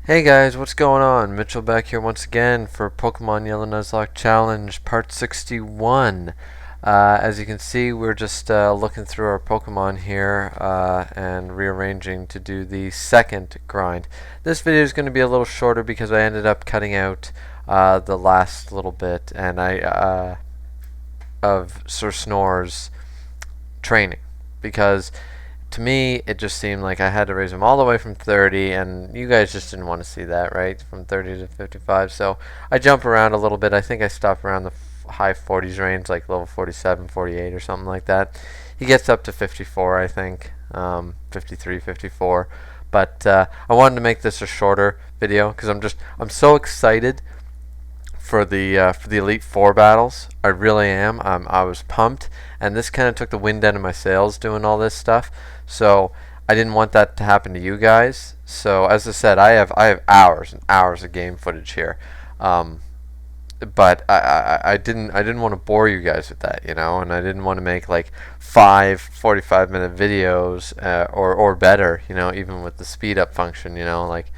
Hey guys, what's going on? Mitchell back here once again for Pokemon Yellow Nuzlocke Challenge Part 61. As you can see, we're just looking through our Pokemon here and rearranging to do the second grind. This video is going to be a little shorter because I ended up cutting out the last little bit of Sir Snore's training because to me, it just seemed like I had to raise him all the way from 30, and you guys just didn't want to see that, right? From 30 to 55. So I jump around a little bit. I think I stop around the high 40s range, like level 47, 48, or something like that. He gets up to 54, I think, 53, 54. But I wanted to make this a shorter video because I'm so excited for the Elite Four battles. I really am. I was pumped, and this kind of took the wind out of my sails doing all this stuff. So I didn't want that to happen to you guys. So as I said, I have hours and hours of game footage here, but I didn't want to bore you guys with that, and I didn't want to make like 45-minute videos or better, even with the speed up function, like.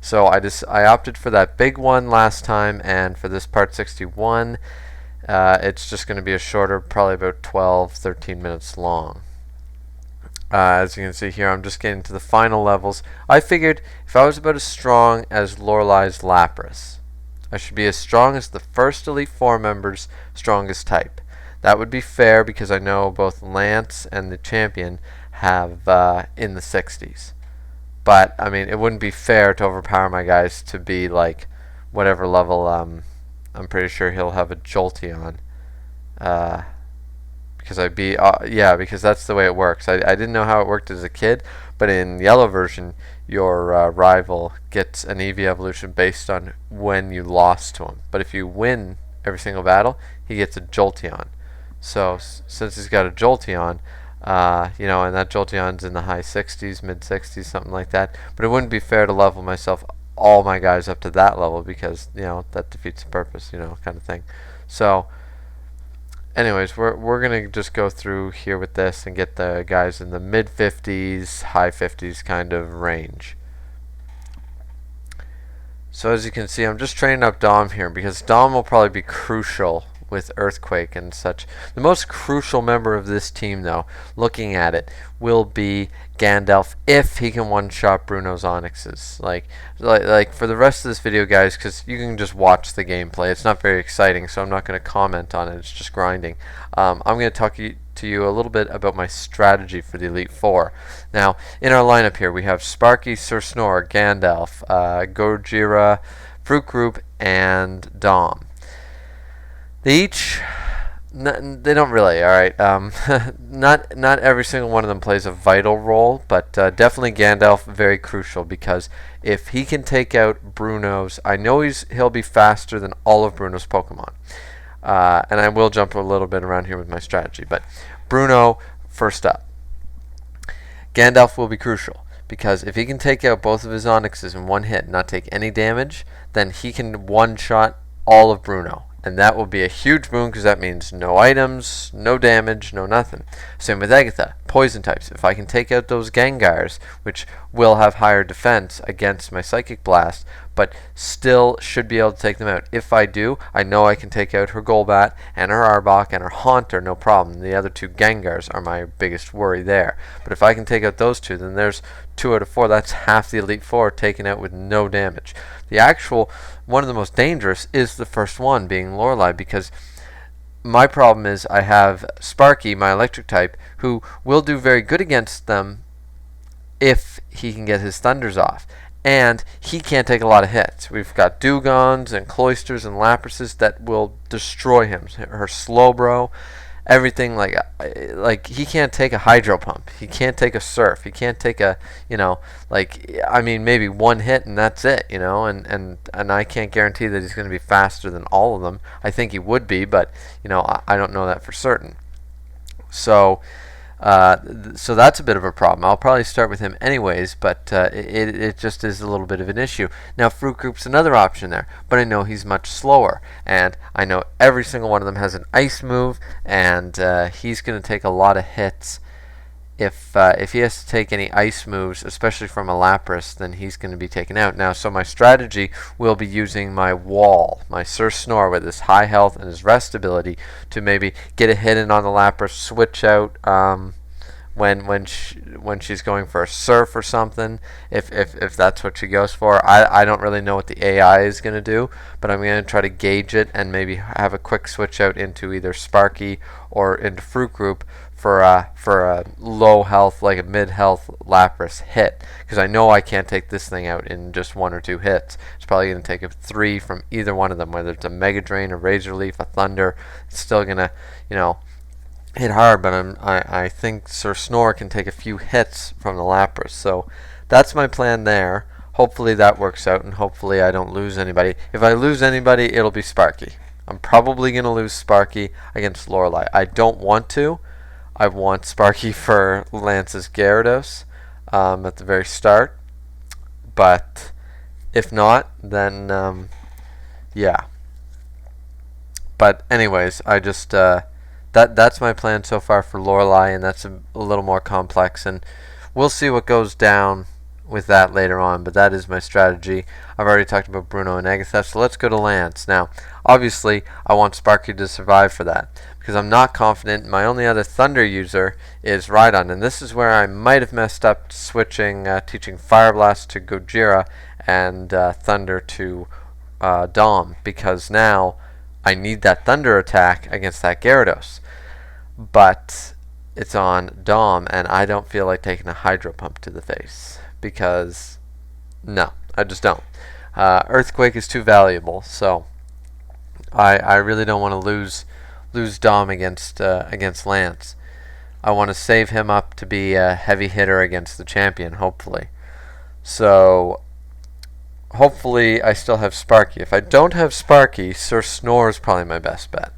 So I opted for that big one last time, and for this part 61, it's just going to be a shorter, probably about 12-13 minutes long. As you can see here, I'm just getting to the final levels. I figured if I was about as strong as Lorelei's Lapras, I should be as strong as the first Elite Four member's strongest type. That would be fair because I know both Lance and the champion have in the 60s. But, I mean, it wouldn't be fair to overpower my guys to be, like, whatever level, I'm pretty sure he'll have a Jolteon. Because because that's the way it works. I didn't know how it worked as a kid, but in the yellow version, your rival gets an EV evolution based on when you lost to him. But if you win every single battle, he gets a Jolteon. So, since he's got a Jolteon, and that Jolteon's in the high 60s, mid 60s, something like that. But it wouldn't be fair to level myself, all my guys up to that level because, that defeats the purpose, kind of thing. So, anyways, we're going to just go through here with this and get the guys in the mid 50s, high 50s kind of range. So as you can see, I'm just training up Dom here because Dom will probably be crucial with Earthquake and such. The most crucial member of this team, though, looking at it, will be Gandalf if he can one-shot Bruno's Onyxes. Like for the rest of this video, guys, because you can just watch the gameplay. It's not very exciting, so I'm not going to comment on it. It's just grinding. I'm going to talk to you a little bit about my strategy for the Elite Four. Now, in our lineup here, we have Sparky, Sir Snore, Gandalf, Gojira, Fruit Group, and Dom. They don't really, alright. Not every single one of them plays a vital role, but definitely Gandalf very crucial because if he can take out Bruno's, I know he'll be faster than all of Bruno's Pokemon. And I will jump a little bit around here with my strategy, but Bruno first up. Gandalf will be crucial because if he can take out both of his Onyxes in one hit and not take any damage, then he can one-shot all of Bruno. And that will be a huge boon because that means no items, no damage, no nothing. Same with Agatha, poison types. If I can take out those Gengars, which will have higher defense against my Psychic Blast, but still should be able to take them out. If I do, I know I can take out her Golbat and her Arbok and her Haunter, no problem. The other two Gengars are my biggest worry there. But if I can take out those two, then there's 2 out of 4. That's half the Elite Four taken out with no damage. The actual one of the most dangerous is the first one, being Lorelei, because my problem is I have Sparky, my electric type, who will do very good against them if he can get his Thunders off. And he can't take a lot of hits. We've got Dugons and Cloysters and Laprases that will destroy him. Her Slowbro, everything like he can't take a Hydro Pump. He can't take a Surf. He can't take a maybe one hit and that's it. And I can't guarantee that he's going to be faster than all of them. I think he would be, but I don't know that for certain. So that's a bit of a problem. I'll probably start with him anyways, but it just is a little bit of an issue. Now, Fruit Group's another option there, but I know he's much slower, and I know every single one of them has an Ice move, and he's going to take a lot of hits if he has to take any ice moves, especially from a Lapras, then he's going to be taken out. Now, so my strategy will be using my wall, my Sir Snore with his high health and his rest ability to maybe get a hit in on the Lapras, switch out when she's going for a surf or something, if that's what she goes for. I don't really know what the AI is going to do, but I'm going to try to gauge it and maybe have a quick switch out into either Sparky or into Fruit Group for a low health, like a mid health Lapras hit, because I know I can't take this thing out in just 1 or 2 hits. It's probably going to take a 3 from either one of them, whether it's a Mega Drain, a Razor Leaf, a Thunder. It's still going to, hit hard, but I think Sir Snore can take a few hits from the Lapras. So that's my plan there. Hopefully that works out, and hopefully I don't lose anybody. If I lose anybody, it'll be Sparky. I'm probably going to lose Sparky against Lorelei. I don't want to. I want Sparky for Lance's Gyarados at the very start. But if not, then yeah. But anyways, I just that's my plan so far for Lorelei, and that's a little more complex, and we'll see what goes down with that later on, but that is my strategy. I've already talked about Bruno and Agatha, so let's go to Lance. Now, obviously, I want Sparky to survive for that, because I'm not confident. My only other Thunder user is Rhydon, and this is where I might have messed up switching, teaching Fire Blast to Gojira and Thunder to Dom, because now I need that Thunder attack against that Gyarados. But it's on Dom, and I don't feel like taking a Hydro Pump to the face, because no, I just don't. Earthquake is too valuable, so I really don't want to lose Dom against Lance. I want to save him up to be a heavy hitter against the champion, hopefully. So hopefully I still have Sparky. If I don't have Sparky, Sir Snore is probably my best bet.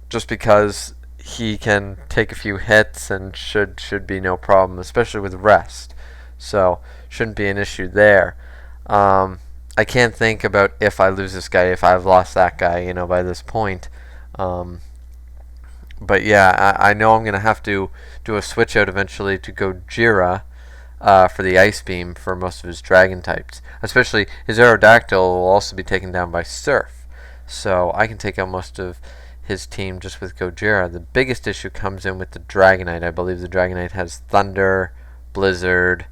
Just because he can take a few hits and should be no problem, especially with rest. So shouldn't be an issue there. I can't think about if I lose this guy, if I've lost that guy, by this point. But yeah, I know I'm going to have to do a switch out eventually to Gojira for the Ice Beam for most of his Dragon types. Especially his Aerodactyl will also be taken down by Surf. So I can take out most of his team just with Gojira. The biggest issue comes in with the Dragonite. I believe the Dragonite has Thunder, Blizzard,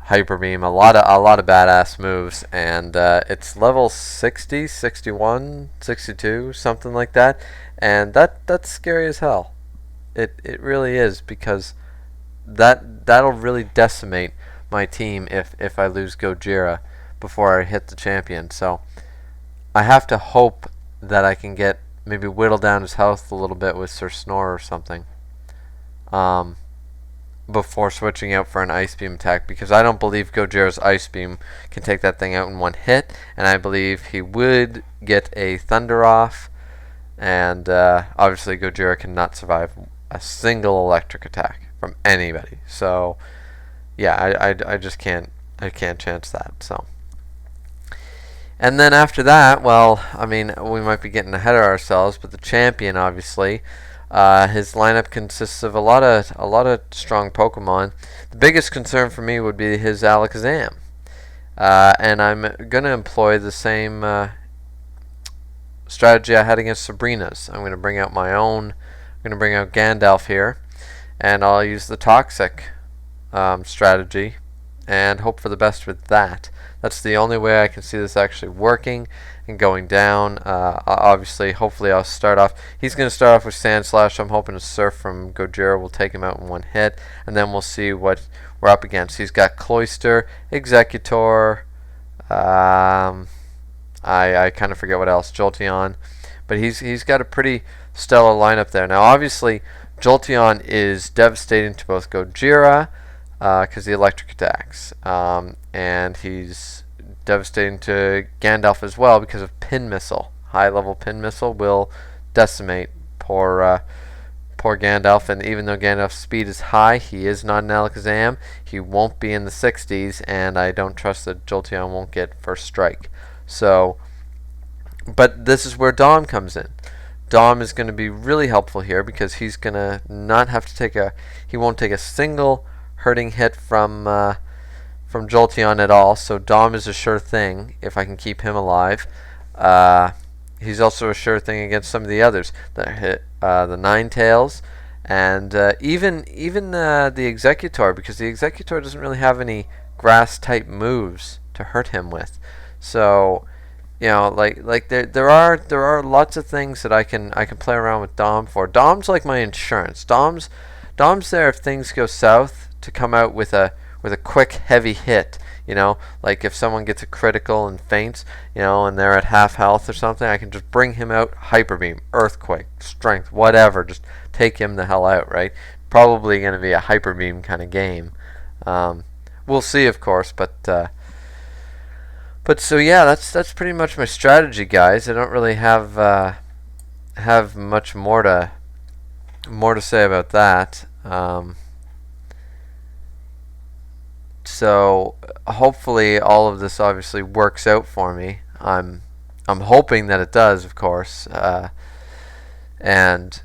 Hyper Beam, a lot of badass moves, and it's level 60, 61, 62, something like that, and that's scary as hell. It really is, because that'll really decimate my team if I lose Gojira before I hit the champion. So I have to hope that I can maybe whittle down his health a little bit with Sir Snore or something before switching out for an Ice Beam attack, because I don't believe Gojira's Ice Beam can take that thing out in one hit, and I believe he would get a Thunder off, and obviously Gojira cannot survive a single electric attack from anybody. So yeah, I just can't chance that. So. And then after that, well, I mean, we might be getting ahead of ourselves, but the champion, obviously, his lineup consists of a lot of strong Pokemon. The biggest concern for me would be his Alakazam, and I'm gonna employ the same strategy I had against Sabrina's. I'm gonna bring out my own. I'm gonna bring out Gandalf here, and I'll use the Toxic strategy and hope for the best with that. That's the only way I can see this actually working and going down. Obviously, hopefully I'll start off. He's going to start off with Sand Slash. I'm hoping a Surf from Gojira will take him out in one hit, and then we'll see what we're up against. He's got Cloyster, Executor, I kind of forget what else, Jolteon, but he's got a pretty stellar lineup there. Now, obviously, Jolteon is devastating to both Gojira, because the electric attacks, and he's devastating to Gandalf as well because of Pin Missile. High level Pin Missile will decimate poor Gandalf, and even though Gandalf's speed is high, he is not an Alakazam. He won't be in the 60s, and I don't trust that Jolteon won't get first strike. So, but this is where Dom comes in. Dom is going to be really helpful here because he's going to not have to he won't take a single hurting hit from Jolteon at all. So Dom is a sure thing if I can keep him alive. He's also a sure thing against some of the others that hit the Ninetales and even the Executor, because the Executor doesn't really have any grass type moves to hurt him with. So like there are lots of things that I can play around with Dom for. Dom's like my insurance. Dom's there if things go south to come out with a quick heavy hit. Like if someone gets a critical and faints, and they're at half health or something, I can just bring him out, Hyper Beam, Earthquake, Strength, whatever, just take him the hell out, right? Probably going to be a Hyper Beam kind of game. We'll see, of course, but so yeah, that's pretty much my strategy, guys. I don't really have much more to say about that. So hopefully all of this obviously works out for me. I'm hoping that it does, of course. And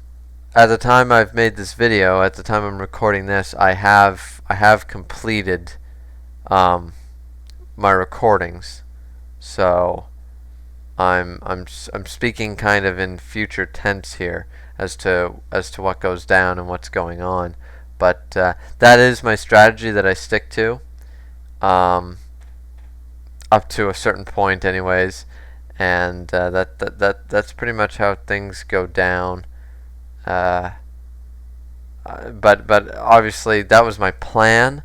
at the time I've made this video, at the time I'm recording this, I have completed my recordings. So I'm speaking kind of in future tense here as to what goes down and what's going on. But that is my strategy that I stick to. Up to a certain point anyways, and that's pretty much how things go down. But obviously that was my plan,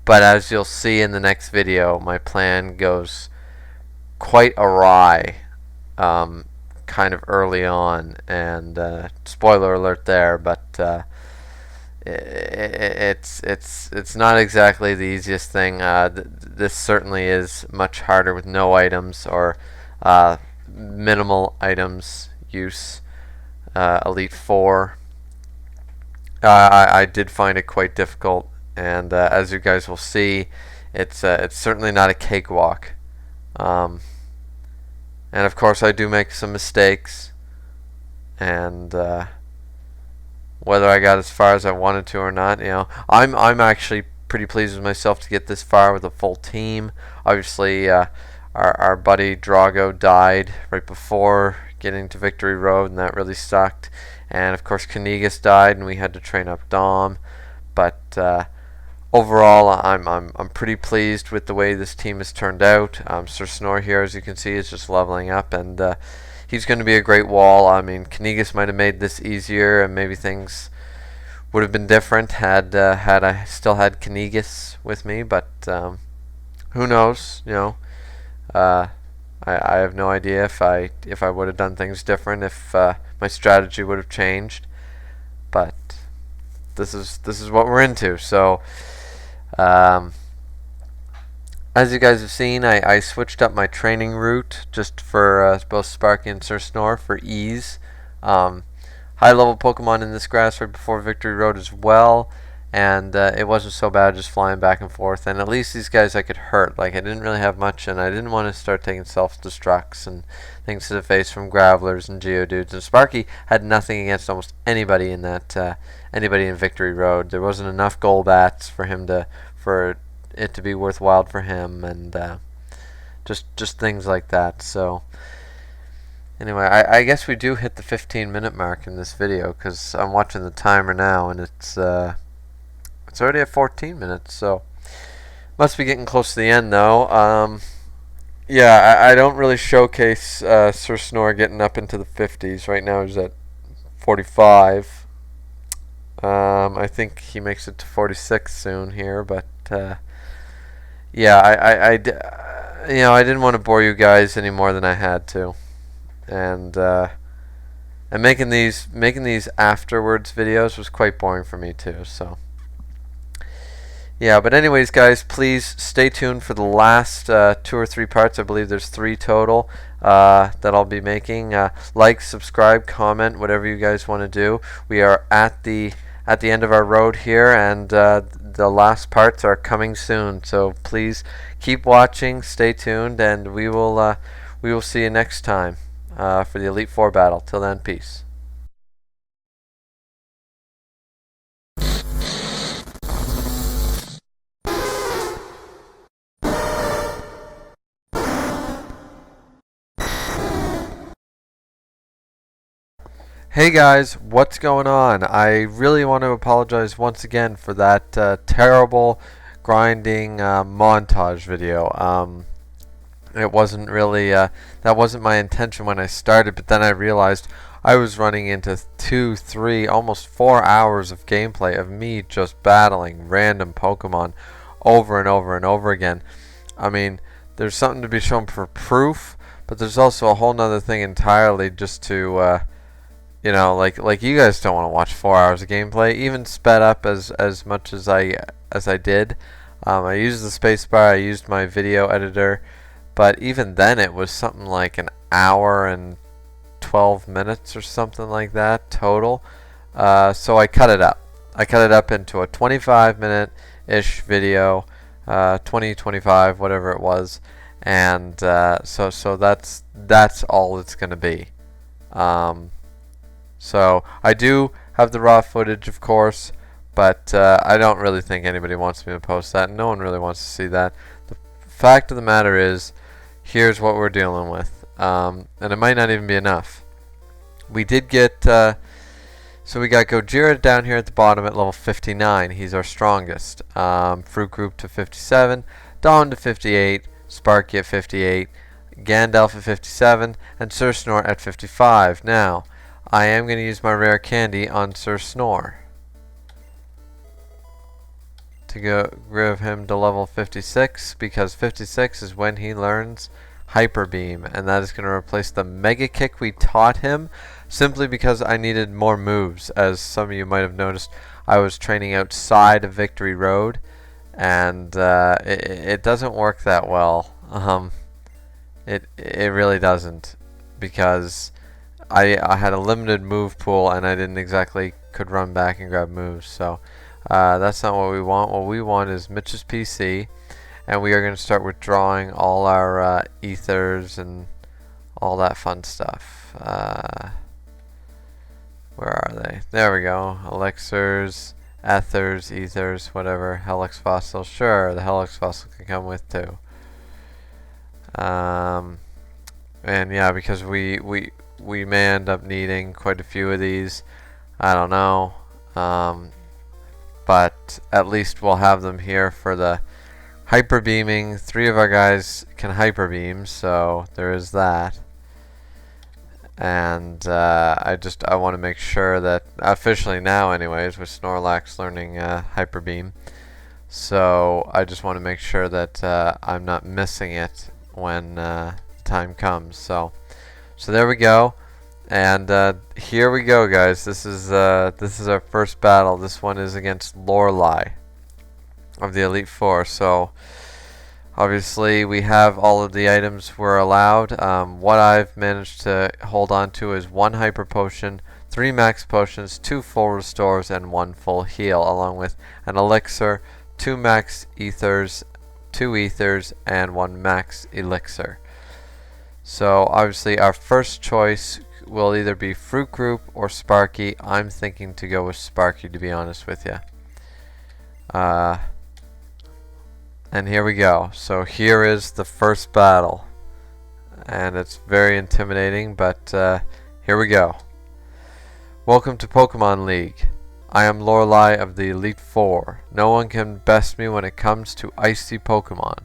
but as you'll see in the next video, my plan goes quite awry kind of early on, and spoiler alert there, but it's not exactly the easiest thing. This certainly is much harder with no items or minimal items use. Elite Four. I did find it quite difficult, and as you guys will see, it's certainly not a cakewalk. And of course, I do make some mistakes, and whether I got as far as I wanted to or not, I'm actually pretty pleased with myself to get this far with a full team. Obviously, our buddy Drago died right before getting to Victory Road, and that really sucked. And of course, Kanigas died, and we had to train up Dom. But overall, I'm pretty pleased with the way this team has turned out. Sir Snore here, as you can see, is just leveling up, and he's going to be a great wall. I mean, Kanigas might have made this easier, and maybe things would have been different had I still had Kanigas with me. But who knows? I have no idea if I would have done things different, if my strategy would have changed. But this is what we're into. So as you guys have seen, I switched up my training route just for both Sparky and Sir Snore for ease. High level Pokemon in this grass right before Victory Road as well, and it wasn't so bad just flying back and forth. And at least these guys I could hurt. Like, I didn't really have much, and I didn't want to start taking self-destructs and things to the face from Gravelers and Geodudes. And Sparky had nothing against almost anybody in that anybody in Victory Road. There wasn't enough Golbats for it to be worthwhile for him, and just things like that. So anyway, I guess we do hit the 15-minute mark in this video, because I'm watching the timer now, and it's already at 14 minutes, so must be getting close to the end though. Yeah, I don't really showcase Sir Snore getting up into the 50s. Right now he's at 45. I think he makes it to 46 soon here, but yeah, I didn't want to bore you guys any more than I had to, and making these afterwards videos was quite boring for me too. So yeah, but anyways, guys, please stay tuned for the last 2 or 3 parts. I believe there's 3 total that I'll be making. Like, subscribe, comment, whatever you guys want to do. We are at the end of our road here, and the last parts are coming soon. So please keep watching, stay tuned, and we will see you next time. for the Elite Four battle. Till then, peace. Hey guys, what's going on? I really want to apologize once again for that terrible grinding montage video. It wasn't really, that wasn't my intention when I started, but then I realized I was running into 2, 3, almost 4 hours of gameplay of me just battling random Pokemon over and over and over again. I mean, there's something to be shown for proof, but there's also a whole nother thing entirely just to, you know, like you guys don't want to watch 4 hours of gameplay, even sped up as much as I did. I used the spacebar, I used my video editor, but even then it was something like an hour and 12 minutes or something like that total. So I cut it up. I cut it up into a 25-minute-ish video, 20, 25, whatever it was, and so that's all it's gonna be. So I do have the raw footage, of course, but I don't really think anybody wants me to post that. No one really wants to see that. The fact of the matter is, here's what we're dealing with, and it might not even be enough. We did get, so we got Gojira down here at the bottom at level 59. He's our strongest. Fruit Group to 57, Dawn to 58, Sparky at 58, Gandalf at 57, and Sir Snort at 55. Now, I am going to use my rare candy on Sir Snore to give him to level 56, because 56 is when he learns Hyper Beam, and that is going to replace the Mega Kick we taught him, simply because I needed more moves. As some of you might have noticed, I was training outside of Victory Road, and it doesn't work that well. It really doesn't, because I had a limited move pool and I didn't exactly could run back and grab moves. So that's not what we want. What we want is Mitch's PC, and we are going to start withdrawing all our ethers and all that fun stuff. Where are they? There we go. Elixirs, ethers, ethers, whatever. Helix Fossil. Sure, the Helix Fossil can come with too. And yeah, because we may end up needing quite a few of these. I don't know. But at least we'll have them here for the hyper beaming. 3 of our guys can hyper beam, so there is that. And I want to make sure that officially now, anyways, with Snorlax learning hyper beam. So I just want to make sure that I'm not missing it when the time comes. So there we go, and here we go, guys. This is our first battle. This one is against Lorelei of the Elite Four. So obviously we have all of the items we're allowed. What I've managed to hold on to is 1 hyper potion, 3 max potions, 2 full restores, and 1 full heal, along with an elixir, 2 max ethers, 2 ethers, and 1 max elixir. So obviously our first choice will either be Fruit Group or Sparky. I'm thinking to go with Sparky, to be honest with you. And here we go. So here is the first battle, and it's very intimidating, but here we go. Welcome to Pokemon League. I am Lorelei of the Elite Four. No one can best me when it comes to icy Pokemon.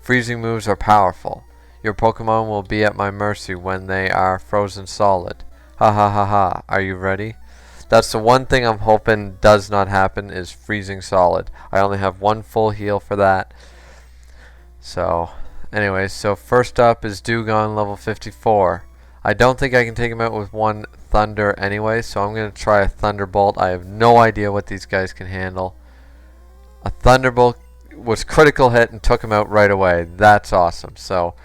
Freezing moves are powerful. Your Pokemon will be at my mercy when they are frozen solid. Ha ha ha ha. Are you ready? That's the one thing I'm hoping does not happen, is freezing solid. I only have 1 full heal for that. So, anyways, so first up is Dewgong, level 54. I don't think I can take him out with 1 Thunder anyway, so I'm going to try a Thunderbolt. I have no idea what these guys can handle. A Thunderbolt was critical hit and took him out right away. That's awesome. So,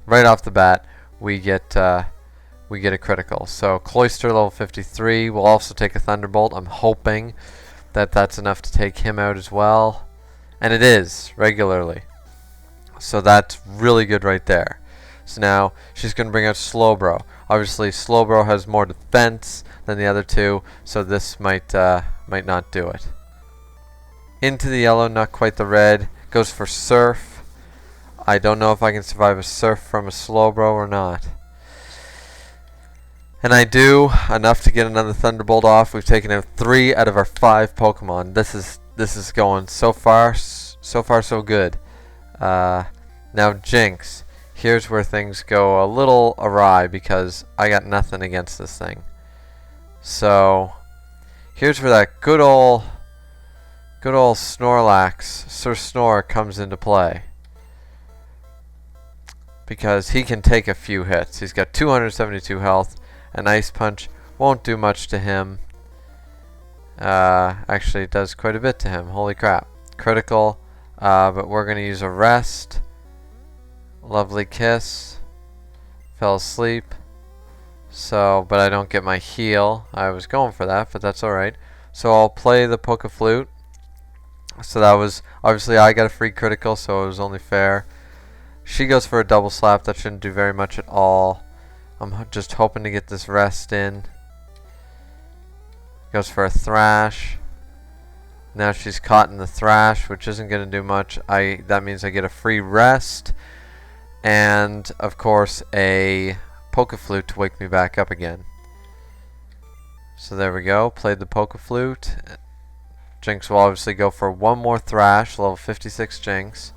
right off the bat, we get a critical. So Cloyster, level 53, will also take a Thunderbolt. I'm hoping that that's enough to take him out as well, and it is regularly. So that's really good right there. So now she's going to bring out Slowbro. Obviously, Slowbro has more defense than the other two, so this might not do it. Into the yellow, not quite the red. Goes for Surf. I don't know if I can survive a Surf from a Slowbro or not. And I do, enough to get another Thunderbolt off. We've taken out 3 out of our 5 Pokemon. This is going so far so good. Now Jinx. Here's where things go a little awry because I got nothing against this thing. So here's where that good old Snorlax, Sir Snore, comes into play. Because he can take a few hits. He's got 272 health. An Ice Punch won't do much to him. Actually, it does quite a bit to him. Holy crap. Critical. But we're going to use a Rest. Lovely Kiss. Fell asleep. So, but I don't get my heal. I was going for that, but that's alright. So I'll play the Poké-Flute. So that was, obviously I got a free critical, so it was only fair. She goes for a double slap. That shouldn't do very much at all. I'm just hoping to get this Rest in. Goes for a Thrash. Now she's caught in the Thrash, which isn't going to do much. That means I get a free Rest. And, of course, a Poké-Flute to wake me back up again. So there we go. Played the Poké-Flute. Jinx will obviously go for one more Thrash, level 56 Jinx.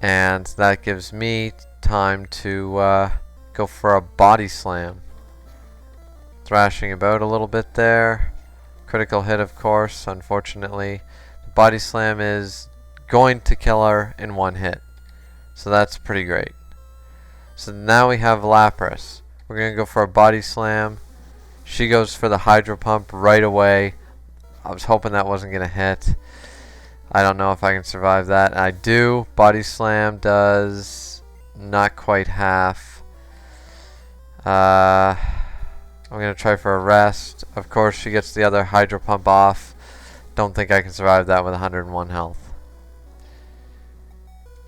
And that gives me time to go for a Body Slam. Thrashing about a little bit there. Critical hit, of course, unfortunately. The Body Slam is going to kill her in one hit. So that's pretty great. So now we have Lapras. We're going to go for a Body Slam. She goes for the Hydro Pump right away. I was hoping that wasn't going to hit. I don't know if I can survive that. I do. Body Slam does not quite half. I'm going to try for a Rest. Of course, she gets the other Hydro Pump off. Don't think I can survive that with 101 health.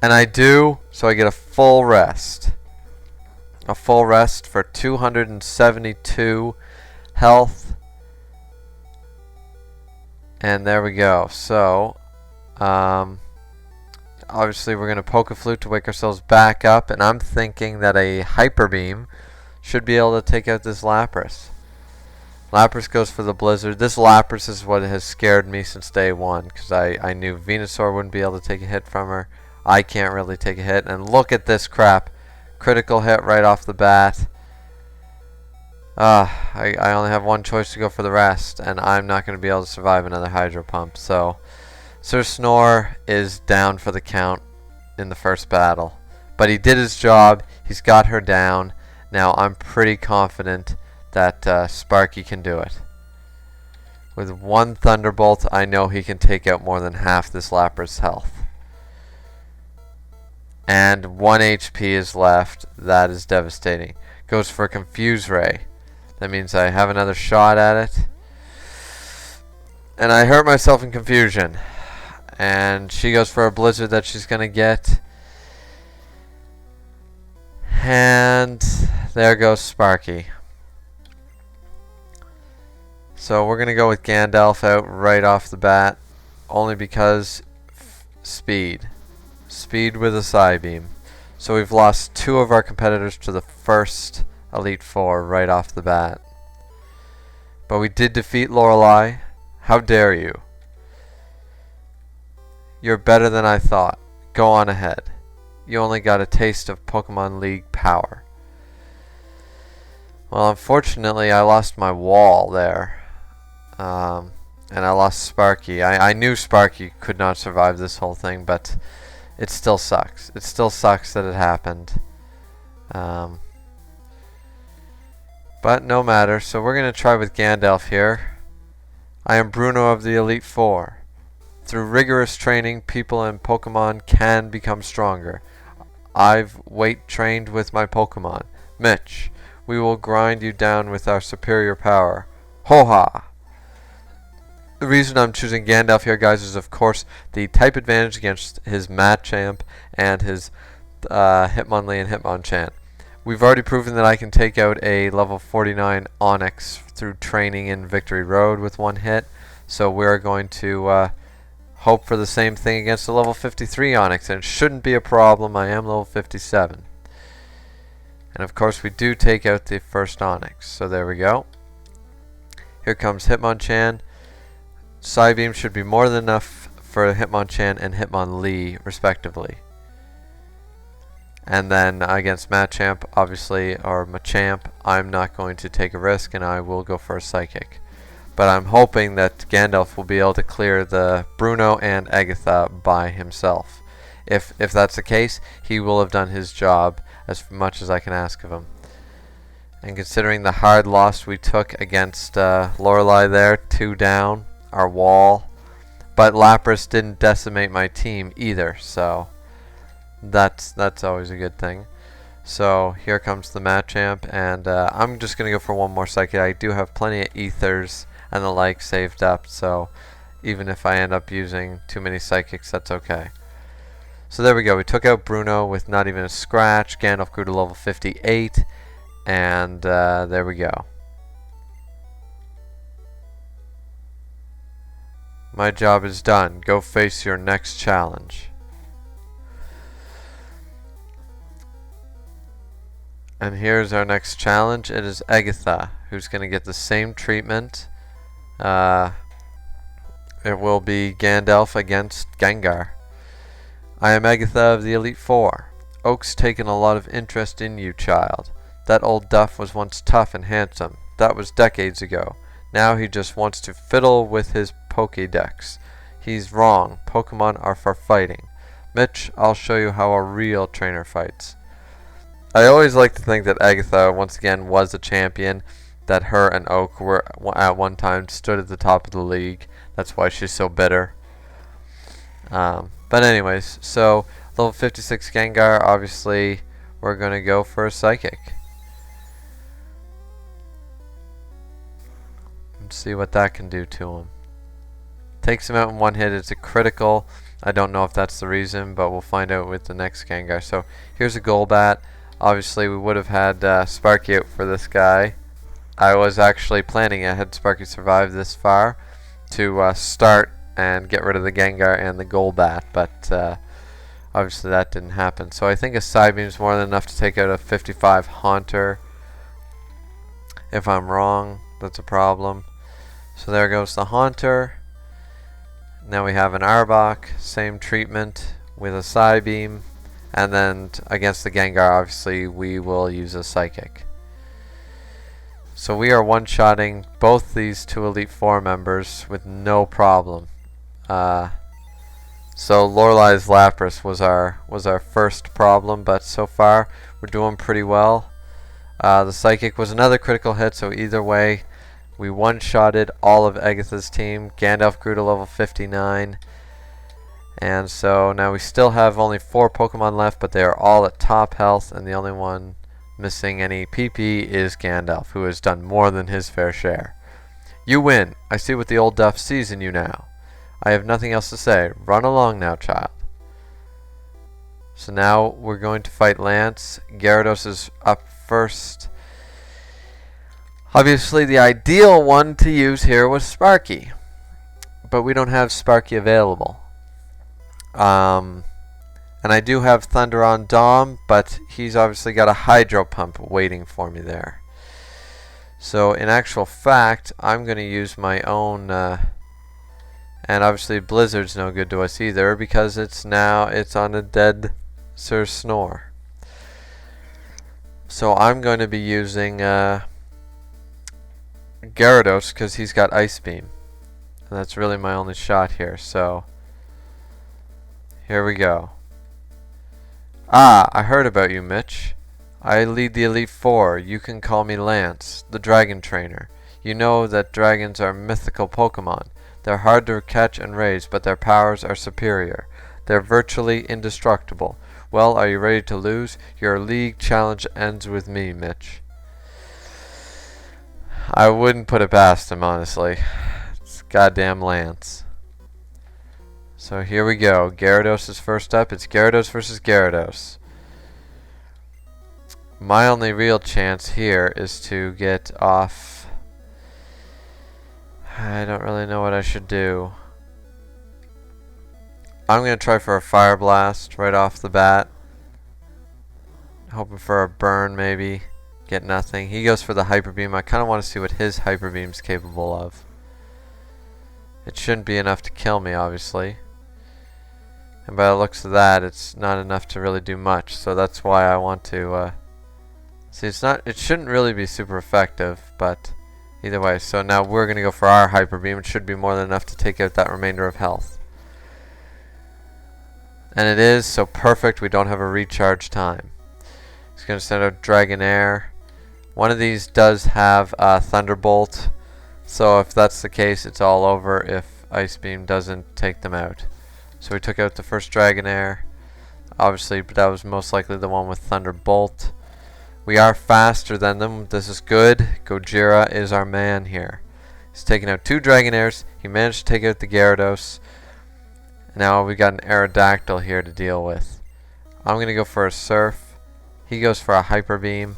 And I do, so I get a full Rest. A full Rest for 272 health. And there we go. So, obviously we're going to Poké-Flute to wake ourselves back up. And I'm thinking that a Hyper Beam should be able to take out this Lapras. Lapras goes for the Blizzard. This Lapras is what has scared me since day one, because I knew Venusaur wouldn't be able to take a hit from her. I can't really take a hit. And look at this crap. Critical hit right off the bat. I only have one choice to go for the Rest, and I'm not going to be able to survive another Hydro Pump. So, Sir Snore is down for the count in the first battle. But he did his job. He's got her down. Now, I'm pretty confident that Sparky can do it. With one Thunderbolt, I know he can take out more than half this Lapras' health. And 1 HP is left. That is devastating. Goes for Confuse Ray. That means I have another shot at it. And I hurt myself in confusion. And she goes for a Blizzard that she's going to get. And there goes Sparky. So we're going to go with Gandalf out right off the bat. Only because speed. Speed with a Psybeam. So we've lost 2 of our competitors to the first Elite Four right off the bat. But we did defeat Lorelei. How dare you? You're better than I thought. Go on ahead. You only got a taste of Pokemon League power. Well, unfortunately, I lost my wall there. And I lost Sparky. I knew Sparky could not survive this whole thing, but it still sucks. It still sucks that it happened. But no matter. So we're going to try with Gandalf here. I am Bruno of the Elite Four. Through rigorous training, people and Pokemon can become stronger. I've weight trained with my Pokemon. Mitch, we will grind you down with our superior power. Ho-ha! The reason I'm choosing Gandalf here, guys, is of course the type advantage against his Machamp and his Hitmonlee and Hitmonchan. We've already proven that I can take out a level 49 Onyx through training in Victory Road with one hit. So we're going to hope for the same thing against a level 53 Onyx, and it shouldn't be a problem. I am level 57. And of course we do take out the first Onyx. So there we go. Here comes Hitmonchan. Psybeam should be more than enough for Hitmonchan and Hitmonlee respectively. And then against Machamp, obviously, or Machamp, I'm not going to take a risk and I will go for a Psychic. But I'm hoping that Gandalf will be able to clear the Bruno and Agatha by himself. If that's the case, he will have done his job as much as I can ask of him. And considering the hard loss we took against Lorelei there, 2 down, our wall. But Lapras didn't decimate my team either, so that's always a good thing. So here comes the Machamp, and I'm just going to go for one more Psychic. I do have plenty of Ethers and the like saved up, so even if I end up using too many Psychics, that's okay. So there we go. We took out Bruno with not even a scratch. Gandalf grew to level 58, and there we go. My job is done. Go face your next challenge. And here's our next challenge. It is Agatha, who's going to get the same treatment. It will be Gandalf against Gengar. I am Agatha of the Elite Four. Oak's taken a lot of interest in you, child. That old duff was once tough and handsome. That was decades ago. Now he just wants to fiddle with his Pokédex. He's wrong. Pokemon are for fighting. Mitch, I'll show you how a real trainer fights. I always like to think that Agatha, once again, was a champion, that her and Oak were at one time stood at the top of the league. That's why she's so bitter. But anyways, so level 56 Gengar, obviously, we're going to go for a Psychic. Let's see what that can do to him. Takes him out in one hit. It's a critical. I don't know if that's the reason, but we'll find out with the next Gengar. So here's a Golbat. Obviously, we would have had Sparky out for this guy. I was actually planning it, had Sparky survive this far, to start and get rid of the Gengar and the Golbat, but obviously that didn't happen. So I think a Psybeam is more than enough to take out a 55 Haunter. If I'm wrong, that's a problem. So there goes the Haunter. Now we have an Arbok, same treatment with a Psybeam. And then against the Gengar, obviously, we will use a Psychic. So we are one-shotting both these two Elite Four members with no problem. So Lorelei's Lapras was our first problem, but so far we're doing pretty well. The Psychic was another critical hit, so either way, we one-shotted all of Agatha's team. Gandalf grew to level 59. And so now we still have only 4 Pokemon left, but they are all at top health, and the only one missing any PP is Gandalf, who has done more than his fair share. You win. I see what the old duff sees in you now. I have nothing else to say. Run along now, child. So now we're going to fight Lance. Gyarados is up first. Obviously, the ideal one to use here was Sparky, but we don't have Sparky available. And I do have Thunder on Dom, but he's obviously got a Hydro Pump waiting for me there. So in actual fact, I'm going to use my own, and obviously Blizzard's no good to us either, because it's on a dead Sir Snore. So I'm going to be using Gyarados, because he's got Ice Beam. And that's really my only shot here, so here we go. Ah, I heard about you, Mitch. I lead the Elite Four. You can call me Lance, the Dragon Trainer. You know that dragons are mythical Pokemon. They're hard to catch and raise, but their powers are superior. They're virtually indestructible. Well, are you ready to lose? Your league challenge ends with me, Mitch. I wouldn't put it past him, honestly. It's goddamn Lance. So here we go. Gyarados is first up. It's Gyarados versus Gyarados. My only real chance here is to get off. I don't really know what I should do. I'm going to try for a Fire Blast right off the bat. Hoping for a burn maybe. Get nothing. He goes for the Hyper Beam. I kind of want to see what his Hyper Beam's capable of. It shouldn't be enough to kill me, obviously. And by the looks of that, it's not enough to really do much. So that's why I want to... see, it shouldn't really be super effective, but either way. So now we're going to go for our Hyper Beam. It should be more than enough to take out that remainder of health. And it is, so perfect. We don't have a recharge time. It's going to send out Dragonair. One of these does have Thunderbolt, so if that's the case, it's all over if Ice Beam doesn't take them out. So we took out the first Dragonair. Obviously, but that was most likely the one with Thunderbolt. We are faster than them. This is good. Gojira is our man here. He's taking out 2 Dragonairs. He managed to take out the Gyarados. Now we got an Aerodactyl here to deal with. I'm going to go for a Surf. He goes for a Hyper Beam.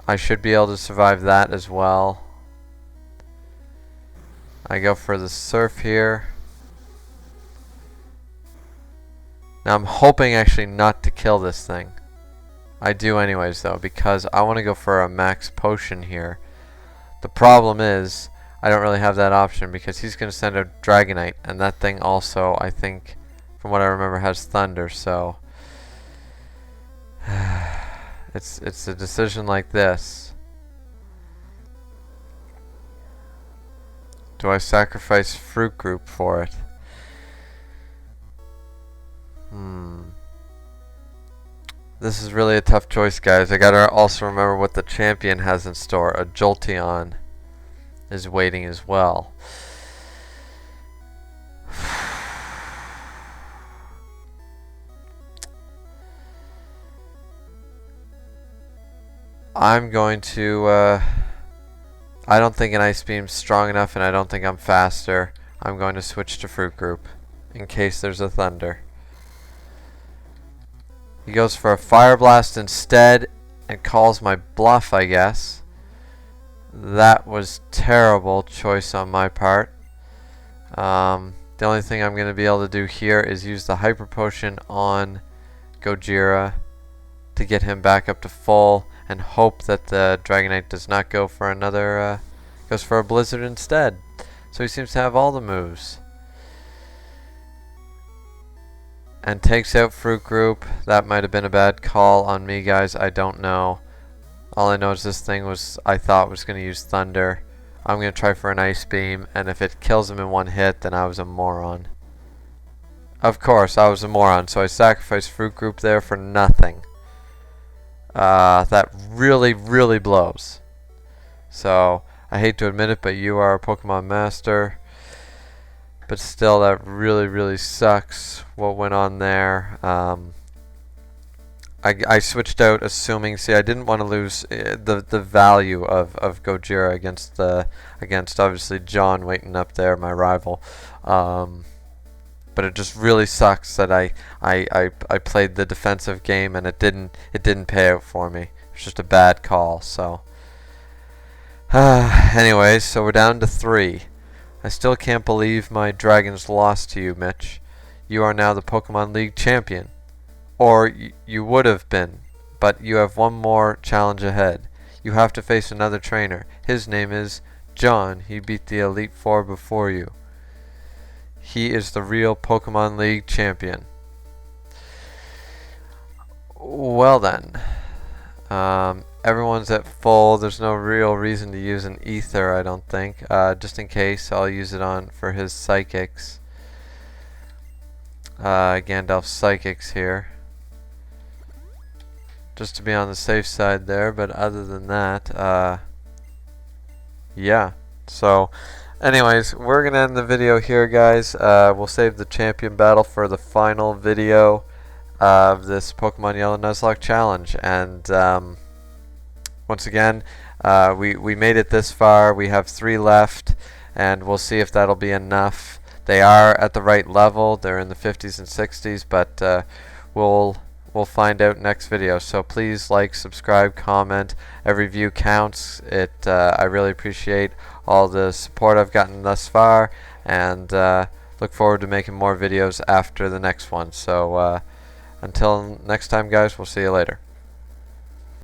I should be able to survive that as well. I go for the Surf here. Now I'm hoping actually not to kill this thing. I do anyways though, because I want to go for a Max Potion here. The problem is I don't really have that option because he's going to send out Dragonite, and that thing also, I think, from what I remember, has Thunder, so it's a decision like this. Do I sacrifice Fruit Group for it? This is really a tough choice, guys. I gotta also remember what the champion has in store. A Jolteon is waiting as well. I'm going to I don't think an Ice Beam's strong enough, and I don't think I'm faster. I'm going to switch to Fruit Group in case there's a Thunder. He goes for a Fire Blast instead and calls my bluff, I guess. That was terrible choice on my part. The only thing I'm going to be able to do here is use the Hyper Potion on Gojira to get him back up to full and hope that the Dragonite does not go for another, goes for a Blizzard instead. So he seems to have all the moves. And takes out Fruit Group. That might have been a bad call on me, guys. I don't know. All I know is this thing was, I thought was going to use Thunder. I'm going to try for an Ice Beam, and if it kills him in one hit, then I was a moron. Of course, I was a moron, so I sacrificed Fruit Group there for nothing. That really, really blows. So, I hate to admit it, but you are a Pokemon Master. But still, that really, really sucks what went on there. I switched out assuming, see, I didn't want to lose the value of Gojira against obviously John waiting up there, my rival. But it just really sucks that I played the defensive game and it didn't pay out for me. It's just a bad call. So, anyways, so we're down to 3. I still can't believe my Dragons lost to you, Mitch. You are now the Pokemon League champion. Or you would have been, but you have one more challenge ahead. You have to face another trainer. His name is John. He beat the Elite Four before you. He is the real Pokemon League champion. Well then. Everyone's at full. There's no real reason to use an Ether, I don't think. Just in case, I'll use it for his Psychics. Gandalf's Psychics here. Just to be on the safe side there, but other than that, yeah. So, anyways, we're going to end the video here, guys. We'll save the champion battle for the final video of this Pokemon Yellow Nuzlocke challenge. And, once again, we made it this far. We have 3 left, and we'll see if that'll be enough. They are at the right level. They're in the 50s and 60s, but we'll we'll find out next video. So please like, subscribe, comment. Every view counts. I really appreciate all the support I've gotten thus far, and look forward to making more videos after the next one. So until next time, guys, we'll see you later.